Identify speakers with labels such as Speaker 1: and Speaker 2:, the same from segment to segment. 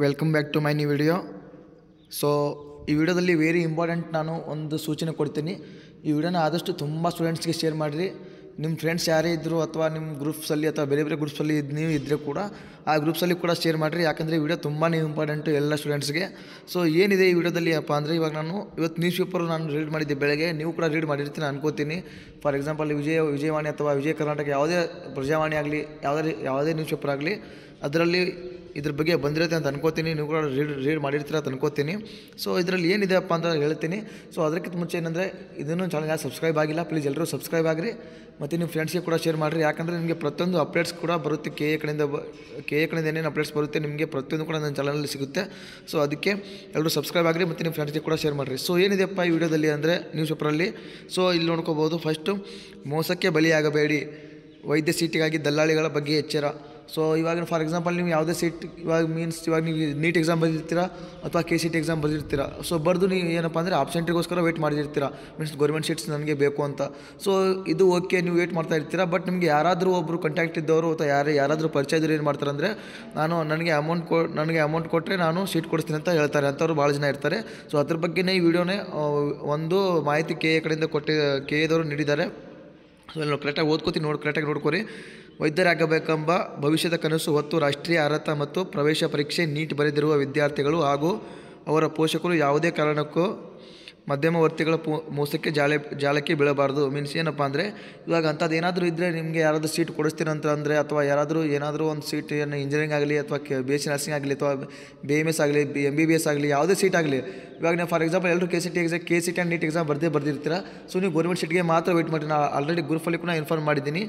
Speaker 1: Welcome back to my new video. So ಈ ವಿಡಿಯೋದಲ್ಲಿ very important ನಾನು ಒಂದು ಸೂಚನೆ ಕೊಡ್ತೀನಿ. ಈ ವಿಡಿಯೋನ ಆದಷ್ಟು ತುಂಬ ಸ್ಟೂಡೆಂಟ್ಸ್ಗೆ ಶೇರ್ ಮಾಡಿರಿ. ನಿಮ್ಮ ಫ್ರೆಂಡ್ಸ್ ಯಾರೇ ಇದ್ದರು ಅಥವಾ ನಿಮ್ಮ ಗ್ರೂಪ್ಸಲ್ಲಿ ಅಥವಾ ಬೇರೆ ಬೇರೆ ಗ್ರೂಪ್ಸಲ್ಲಿ ನೀವು ಇದ್ದರೆ ಕೂಡ ಆ ಗ್ರೂಪ್ಸಲ್ಲಿ ಕೂಡ ಶೇರ್ ಮಾಡಿರಿ. ಯಾಕಂದರೆ ಈ ವಿಡಿಯೋ ತುಂಬಾ ಇಂಪಾರ್ಟೆಂಟು ಎಲ್ಲ ಸ್ಟೂಡೆಂಟ್ಸ್ಗೆ. ಸೊ ಏನಿದೆ ಈ ವಿಡಿಯೋದಲ್ಲಿ ಅಪ್ಪ ಅಂದರೆ, ಇವಾಗ ನಾನು ಇವತ್ತು ನ್ಯೂಸ್ ಪೇಪರು ನಾನು ರೀಡ್ ಮಾಡಿದ್ದೆ ಬೆಳಗ್ಗೆ. ನೀವು ಕೂಡ ರೀಡ್ ಮಾಡಿರ್ತೀನಿ ಅನ್ಕೋತೀನಿ. ಫಾರ್ ಎಕ್ಸಾಂಪಲ್ ವಿಜಯವಾಣಿ ಅಥವಾ ವಿಜಯ ಕರ್ನಾಟಕ ಯಾವುದೇ ಪ್ರಜಾವಾಣಿ ಆಗಲಿ, ಯಾವುದೇ ನ್ಯೂಸ್ ಪೇಪರ್ ಆಗಲಿ, ಅದರಲ್ಲಿ ಇದ್ರ ಬಗ್ಗೆ ಬಂದಿರುತ್ತೆ ಅಂತ ಅನ್ಕೋತೀನಿ. ನೀವು ಕೂಡ ರೀಡ್ ಮಾಡಿರ್ತೀರ ಅಂತ ಅನ್ಕೋತೀನಿ. ಸೊ ಇದರಲ್ಲಿ ಏನಿದೆ ಅಪ್ಪ ಅಂತ ಹೇಳ್ತೀನಿ. ಸೊ ಅದಕ್ಕಿಂತ ಮುಂಚೆ ಏನಂದರೆ, ಇದನ್ನು ಚಾನಲ್ ಯಾರು ಸಬ್ಸ್ಕ್ರೈಬ್ ಆಗಿಲ್ಲ, ಪ್ಲೀಸ್ ಎಲ್ಲರೂ ಸಬ್ಸ್ಕ್ರೈಬ್ ಆಗಿರಿ ಮತ್ತು ನಿಮ್ಮ ಫ್ರೆಂಡ್ಸ್ಗೆ ಕೂಡ ಶೇರ್ ಮಾಡಿರಿ. ಯಾಕಂದರೆ ನಿಮಗೆ ಪ್ರತಿಯೊಂದು ಅಪ್ಡೇಟ್ಸ್ ಕೂಡ ಬರುತ್ತೆ. ಕೆ ಎ ಕಡೆಯಿಂದ ಏನೇನು ಅಪ್ಡೇಟ್ಸ್ ಬರುತ್ತೆ ನಿಮಗೆ ಪ್ರತಿಯೊಂದು ಕೂಡ ನನ್ನ ಚಾನಲಲ್ಲಿ ಸಿಗುತ್ತೆ. ಸೊ ಅದಕ್ಕೆ ಎಲ್ಲರೂ ಸಬ್ಸ್ಕ್ರೈಬ್ ಆಗಿರಿ ಮತ್ತು ನಿಮ್ಮ ಫ್ರೆಂಡ್ಸ್ಗೆ ಕೂಡ ಶೇರ್ ಮಾಡಿರಿ. ಸೊ ಏನಿದೆಪ್ಪ ಈ ವಿಡಿಯೋದಲ್ಲಿ ಅಂದರೆ, ನ್ಯೂಸ್ ಪೇಪರಲ್ಲಿ ಸೊ ಇಲ್ಲಿ ನೋಡ್ಕೋಬೋದು. ಫಸ್ಟು, ಮೋಸಕ್ಕೆ ಬಲಿಯಾಗಬೇಡಿ, ವೈದ್ಯ ಸೀಟಿಗಾಗಿ ದಲ್ಲಾಳಿಗಳ ಬಗ್ಗೆ ಎಚ್ಚರ. ಸೊ ಇವಾಗ ಫಾರ್ ಎಕ್ಸಾಂಪಲ್ ನೀವು ಯಾವುದೇ ಸೀಟ್ ಇವಾಗ ನೀವು ನೀಟ್ ಎಕ್ಸಾಮ್ ಬರೆದಿರ್ತೀರಾ ಅಥವಾ KCT ಎಕ್ಸಾಮ್ ಬರೆದಿರ್ತೀರಾ. ಸೊ ಬರೆದು ನೀವು ಏನಪ್ಪ ಅಂದರೆ ಆಬ್ಸೆಂಟಿಗೋಸ್ಕರ ವೇಟ್ ಮಾಡಿರ್ತೀರಾ, ಗೌರ್ಮೆಂಟ್ ಸೀಟ್ಸ್ ನನಗೆ ಬೇಕು ಅಂತ. ಸೊ ಇದು ಓಕೆ, ನೀವು ವೇಟ್ ಮಾಡ್ತಾ ಇರ್ತೀರಾ. ಬಟ್ ನಿಮಗೆ ಯಾರಾದರೂ ಒಬ್ಬರು ಕಾಂಟ್ಯಾಕ್ಟ್ ಇದ್ದವರು ಅಥವಾ ಯಾರಾದರೂ ಪರಿಚಯ ಇದ್ದರು ಏನು ಮಾಡ್ತಾರೆ ಅಂದರೆ, ನನಗೆ ಅಮೌಂಟ್ ಕೊಟ್ಟರೆ ನಾನು ಸೀಟ್ ಕೊಡಿಸ್ತೀನಿ ಅಂತ ಹೇಳ್ತಾರೆ. ಅಂಥವ್ರು ಭಾಳ ಜನ ಇರ್ತಾರೆ. ಸೊ ಅದ್ರ ಬಗ್ಗೆನೇ ಈ ವಿಡಿಯೋನೇ ಒಂದು ಮಾಹಿತಿ KA ಕಡೆಯಿಂದ KAದವರು ನೀಡಿದ್ದಾರೆ. ಸೊ ಇಲ್ಲಿ ಕರೆಕ್ಟಾಗಿ ಓದ್ಕೋತೀನಿ, ಕರೆಕ್ಟಾಗಿ ನೋಡ್ಕೊರಿ. ವೈದ್ಯರಾಗಬೇಕೆಂಬ ಭವಿಷ್ಯದ ಕನಸು ಹೊತ್ತು ರಾಷ್ಟ್ರೀಯ ಅರ್ಹತಾ ಮತ್ತು ಪ್ರವೇಶ ಪರೀಕ್ಷೆ ನೀಟ್ ಬರೆದಿರುವ ವಿದ್ಯಾರ್ಥಿಗಳು ಹಾಗೂ ಅವರ ಪೋಷಕರು ಯಾವುದೇ ಕಾರಣಕ್ಕೂ ಮಧ್ಯಮವರ್ತಿಗಳ ಮೋಸಕ್ಕೆ ಜಾಲಕ್ಕೆ ಬೀಳಬಾರ್ದು. ಮೀನ್ಸ್ ಏನಪ್ಪ ಅಂದರೆ, ಇವಾಗ ಅಂಥದ್ದು ಏನಾದರೂ ಇದ್ದರೆ, ನಿಮಗೆ ಯಾರಾದರೂ ಸೀಟ್ ಕೊಡಿಸ್ತೀರಂತ ಅಂದರೆ, ಅಥವಾ ಏನಾದರೂ ಒಂದು ಸೀಟ್ ಇಂಜಿನಿಯರಿಂಗ್ ಆಗಲಿ ಅಥವಾ BSc ನರ್ಸಿಂಗ್ ಆಗಲಿ ಅಥವಾ BMS ಆಗಲಿ MBBS ಆಗಲಿ ಯಾವುದೇ ಸೀಟ್ ಆಗಲಿ, ಇವಾಗ ನೀವು ಫಾರ್ ಎಕ್ಸಾಂಪಲ್ ಎಲ್ಲರೂ KCT ಆ್ಯಂಡ್ ನೀಟ್ ಎಕ್ಸಾಮ್ ಬರ್ದಿರ್ತೀರ. ಸೊ ನೀವು ಗೌರ್ಮೆಂಟ್ ಸೀಟ್ಗೆ ಮಾತ್ರ ವೆಯ್ಟ್ ಮಾಡಿ. ನಾನು ಆಲ್ರೆಡಿ ಗ್ರೂಪಲ್ಲಿ ಕೂಡ ಇನ್ಫಾರ್ಮ್ ಮಾಡಿದ್ದೀನಿ,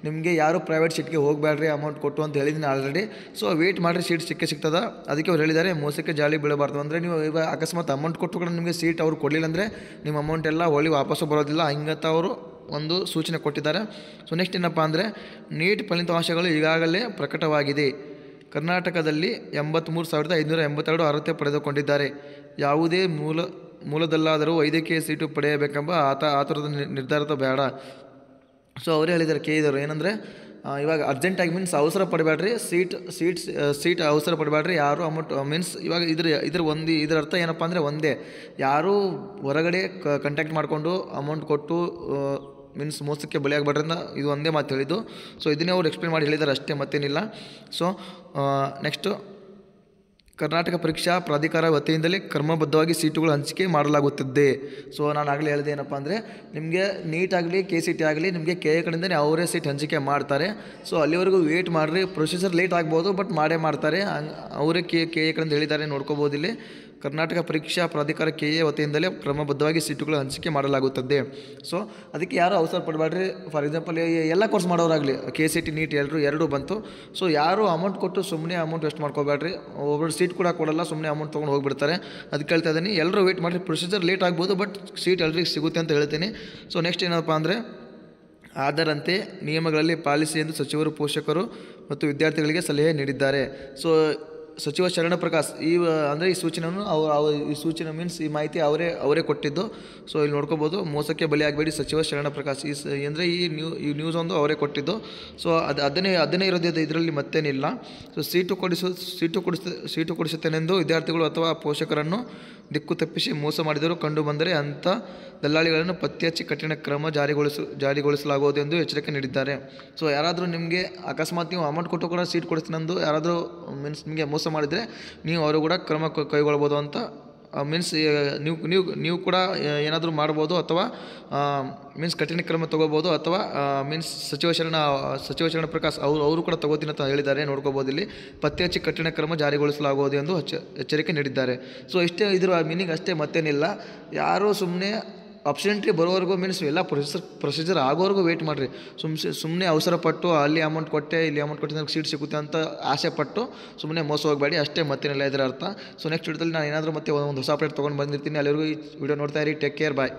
Speaker 1: ನಿಮಗೆ ಯಾರು ಪ್ರೈವೇಟ್ ಸೀಟ್ಗೆ ಹೋಗಬೇಡ್ರಿ ಅಮೌಂಟ್ ಕೊಟ್ಟು ಅಂತ ಹೇಳಿದ್ದೀನಿ ಆಲ್ರೆಡಿ. ಸೊ ವೆಯ್ಟ್ ಮಾಡಿರಿ, ಸೀಟ್ ಸಿಗ್ತದ. ಅದಕ್ಕೆ ಅವ್ರು ಹೇಳಿದ್ದಾರೆ ಮೋಸಕ್ಕೆ ಜಾಲಿ ಬೀಳಬಾರ್ದು. ಅಂದರೆ ನೀವು ಇವಾಗ ಅಕಸ್ಮಾತ್ ಅಮೌಂಟ್ ಕೊಟ್ಟು ಕೂಡ ನಿಮಗೆ ಸೀಟ್ ಅವ್ರು ಕೊಡಲಿಲ್ಲ ಅಂದರೆ ನಿಮ್ಮ ಅಮೌಂಟ್ ಎಲ್ಲ ವಾಪಸ್ಸು ಬರೋದಿಲ್ಲ. ಹಿಂಗಂತ ಅವರು ಒಂದು ಸೂಚನೆ ಕೊಟ್ಟಿದ್ದಾರೆ. ಸೊ ನೆಕ್ಸ್ಟ್ ಏನಪ್ಪ ಅಂದರೆ, ನೀಟ್ ಫಲಿತಾಂಶಗಳು ಈಗಾಗಲೇ ಪ್ರಕಟವಾಗಿದೆ. ಕರ್ನಾಟಕದಲ್ಲಿ 83,582 ಅರ್ಹತೆ ಪಡೆದುಕೊಂಡಿದ್ದಾರೆ. ಯಾವುದೇ ಮೂಲದಲ್ಲಾದರೂ ವೈದ್ಯಕೀಯ ಸೀಟು ಪಡೆಯಬೇಕೆಂಬ ಆತುರದ ನಿರ್ಧಾರ ಬೇಡ. ಸೊ ಅವರೇ ಹೇಳಿದ್ದಾರೆ KAದವರು ಏನಂದರೆ, ಇವಾಗ ಅರ್ಜೆಂಟಾಗಿ ಮೀನ್ಸ್ ಅವಸರ ಪಡಬೇಡ್ರಿ, ಸೀಟ್ ಅವಸರ ಪಡಬೇಡ್ರಿ. ಯಾರು ಅಮೌಂಟ್ ಇವಾಗ ಇದರ ಅರ್ಥ ಏನಪ್ಪ ಅಂದರೆ ಒಂದೇ, ಯಾರೂ ಹೊರಗಡೆ ಕಾಂಟ್ಯಾಕ್ಟ್ ಮಾಡಿಕೊಂಡು ಅಮೌಂಟ್ ಕೊಟ್ಟು ಮೋಸಕ್ಕೆ ಬಲಿಯಾಗಬೇಡ್ರಿಂದ ಇದು ಒಂದೇ ಮಾತು ಹೇಳಿದ್ದು. ಸೊ ಇದನ್ನೇ ಅವ್ರು ಎಕ್ಸ್ಪ್ಲೇನ್ ಮಾಡಿ ಹೇಳಿದ್ದಾರೆ ಅಷ್ಟೇ, ಮತ್ತೇನಿಲ್ಲ. ಸೊ ನೆಕ್ಸ್ಟು, ಕರ್ನಾಟಕ ಪರೀಕ್ಷಾ ಪ್ರಾಧಿಕಾರ ವತಿಯಿಂದಲೇ ಕ್ರಮಬದ್ಧವಾಗಿ ಸೀಟುಗಳು ಹಂಚಿಕೆ ಮಾಡಲಾಗುತ್ತದೆ. ಸೊ ನಾನು ಆಗಲೇ ಹೇಳಿದೆ ಏನಪ್ಪ ಅಂದರೆ, ನಿಮಗೆ ನೀಟ್ ಆಗಲಿ KCT ಆಗಲಿ ನಿಮಗೆ KA ಕಡೆಯಿಂದಲೇ ಅವರೇ ಸೀಟ್ ಹಂಚಿಕೆ ಮಾಡ್ತಾರೆ. ಸೊ ಅಲ್ಲಿವರೆಗೂ ವೇಟ್ ಮಾಡಿರಿ. ಪ್ರೊಸೀಜರ್ ಲೇಟ್ ಆಗ್ಬೋದು, ಬಟ್ ಮಾಡೇ ಮಾಡ್ತಾರೆ. ಅವರೇ KA ಕಡೆಯಿಂದ ಹೇಳಿದ್ದಾರೆ, ನೋಡ್ಕೋಬೋದು ಇಲ್ಲಿ. ಕರ್ನಾಟಕ ಪರೀಕ್ಷಾ ಪ್ರಾಧಿಕಾರ KA ವತಿಯಿಂದಲೇ ಕ್ರಮಬದ್ಧವಾಗಿ ಸೀಟುಗಳು ಹಂಚಿಕೆ ಮಾಡಲಾಗುತ್ತದೆ. ಸೊ ಅದಕ್ಕೆ ಯಾರು ಅವಸರ ಪಡಬೇಡ್ರಿ. ಫಾರ್ ಎಕ್ಸಾಂಪಲ್ ಎಲ್ಲ ಕೋರ್ಸ್ ಮಾಡೋರಾಗಲಿ KCT ನೀಟ್ ಎರಡೂ ಬಂತು. ಸೊ ಯಾರು ಅಮೌಂಟ್ ಕೊಟ್ಟು ಸುಮ್ಮನೆ ಅಮೌಂಟ್ ವೇಸ್ಟ್ ಮಾಡ್ಕೋಬೇಡ್ರಿ. ಒಬ್ಬರು ಸೀಟ್ ಕೂಡ ಕೊಡಲ್ಲ, ಸುಮ್ಮನೆ ಅಮೌಂಟ್ ತೊಗೊಂಡು ಹೋಗಿಬಿಡ್ತಾರೆ. ಅದಕ್ಕೆ ಹೇಳ್ತಾ ಇದ್ದೀನಿ, ಎಲ್ಲರೂ ವೇಟ್ ಮಾಡಿರಿ. ಪ್ರೊಸೀಜರ್ ಲೇಟ್ ಆಗ್ಬೋದು, ಬಟ್ ಸೀಟ್ ಎಲ್ರಿಗೂ ಸಿಗುತ್ತೆ ಅಂತ ಹೇಳ್ತೀನಿ. ಸೊ ನೆಕ್ಸ್ಟ್ ಏನಪ್ಪ ಅಂದರೆ, ಅದರಂತೆ ನಿಯಮಗಳಲ್ಲಿ ಪಾಲಿಸಿ ಎಂದು ಸಚಿವರು ಪೋಷಕರು ಮತ್ತು ವಿದ್ಯಾರ್ಥಿಗಳಿಗೆ ಸಲಹೆ ನೀಡಿದ್ದಾರೆ. ಸೊ ಸಚಿವ ಶರಣಪ್ರಕಾಶ್ ಈ ಸೂಚನೆಯನ್ನು ಈ ಸೂಚನೆ ಮೀನ್ಸ್ ಈ ಮಾಹಿತಿ ಅವರೇ ಕೊಟ್ಟಿದ್ದು. ಸೊ ಇಲ್ಲಿ ನೋಡ್ಕೋಬೋದು, ಮೋಸಕ್ಕೆ ಬಲಿಯಾಗಬೇಡಿ ಸಚಿವ ಶರಣಪ್ರಕಾಶ್ ಈ ನ್ಯೂಸ್ ಒಂದು ಅವರೇ ಕೊಟ್ಟಿದ್ದು. ಸೊ ಅದನ್ನೇ ಇರೋದು ಇದರಲ್ಲಿ ಮತ್ತೇನಿಲ್ಲ. ಸೊ ಸೀಟು ಕೊಡಿಸುತ್ತೇನೆಂದು ವಿದ್ಯಾರ್ಥಿಗಳು ಅಥವಾ ಪೋಷಕರನ್ನು ದಿಕ್ಕು ತಪ್ಪಿಸಿ ಮೋಸ ಮಾಡಿದರೂ ಕಂಡು ಬಂದರೆ ಅಂಥ ದಲ್ಲಾಳಿಗಳನ್ನು ಪತ್ತೆ ಹಚ್ಚಿ ಕಠಿಣ ಕ್ರಮ ಜಾರಿಗೊಳಿಸಲಾಗುವುದು ಎಂದು ಎಚ್ಚರಿಕೆ ನೀಡಿದ್ದಾರೆ. ಸೊ ಯಾರಾದರೂ ನಿಮಗೆ ಅಕಸ್ಮಾತ್ ನೀವು ಅಮೌಂಟ್ ಕೊಟ್ಟು ಕೂಡ ಸೀಟ್ ಕೊಡಿಸ್ತೀನಂದು ಯಾರಾದರೂ ನಿಮಗೆ ಮೋಸ ಮಾಡಿದರೆ, ನೀವು ಅವರು ಕೂಡ ಕ್ರಮ ಕೈಗೊಳ್ಬೋದು ಅಂತ ನೀವು ಕೂಡ ಏನಾದರೂ ಮಾಡ್ಬೋದು, ಅಥವಾ ಕಠಿಣ ಕ್ರಮ ತೊಗೋಬೋದು, ಅಥವಾ ಸಚಿವ ಶರಣ ಪ್ರಕಾಶ್ ಅವರು ಕೂಡ ತಗೋತೀನಿ ಅಂತ ಹೇಳಿದ್ದಾರೆ. ನೋಡ್ಕೋಬೋದು ಇಲ್ಲಿ, ಪತ್ತೆ ಹಚ್ಚಿ ಕಠಿಣ ಕ್ರಮ ಜಾರಿಗೊಳಿಸಲಾಗುವುದು ಎಂದು ಎಚ್ಚರಿಕೆ ನೀಡಿದ್ದಾರೆ. ಸೊ ಇಷ್ಟೇ ಇದರ ಮೀನಿಂಗ್ ಅಷ್ಟೇ, ಮತ್ತೇನಿಲ್ಲ. ಯಾರು ಸುಮ್ಮನೆ ಅಬ್ಸೆಂಟ್ರಿ ಬರೋವರೆಗೂ ಎಲ್ಲ ಪ್ರೊಸೀಜರ್ ಆಗೋವರೆಗೂ ವೇಟ್ ಮಾಡಿರಿ. ಸುಮ್ಮನೆ ಅವಸರ ಪಟ್ಟು ಅಲ್ಲಿ ಅಮೌಂಟ್ ಕೊಟ್ಟೆ ಇಲ್ಲಿ ಅಮೌಂಟ್ ಕೊಟ್ಟೆ ನನಗೆ ಸೀಟ್ ಸಿಗುತ್ತೆ ಅಂತ ಆಸೆ ಪಟ್ಟು ಸುಮ್ಮನೆ ಮೋಸ ಹೋಗಬೇಡಿ ಅಷ್ಟೇ, ಮತ್ತೇನಿಲ್ಲ ಇದರ ಅರ್ಥ. ಸೊ ನೆಕ್ಸ್ಟ್ ವಿಡಿಯೋದಲ್ಲಿ ನಾನು ಏನಾದರೂ ಮತ್ತೆ ಒಂದು ಹೊಸ ಅಪ್ಡೇಟ್ ತೊಗೊಂಡು ಬಂದಿರ್ತೀನಿ. ಅಲ್ಲಿವರೆಗೂ ಈ ವಿಡಿಯೋ ನೋಡ್ತಾ ಇರಿ. ಟೇಕ್ ಕೇರ್, ಬಾಯ್.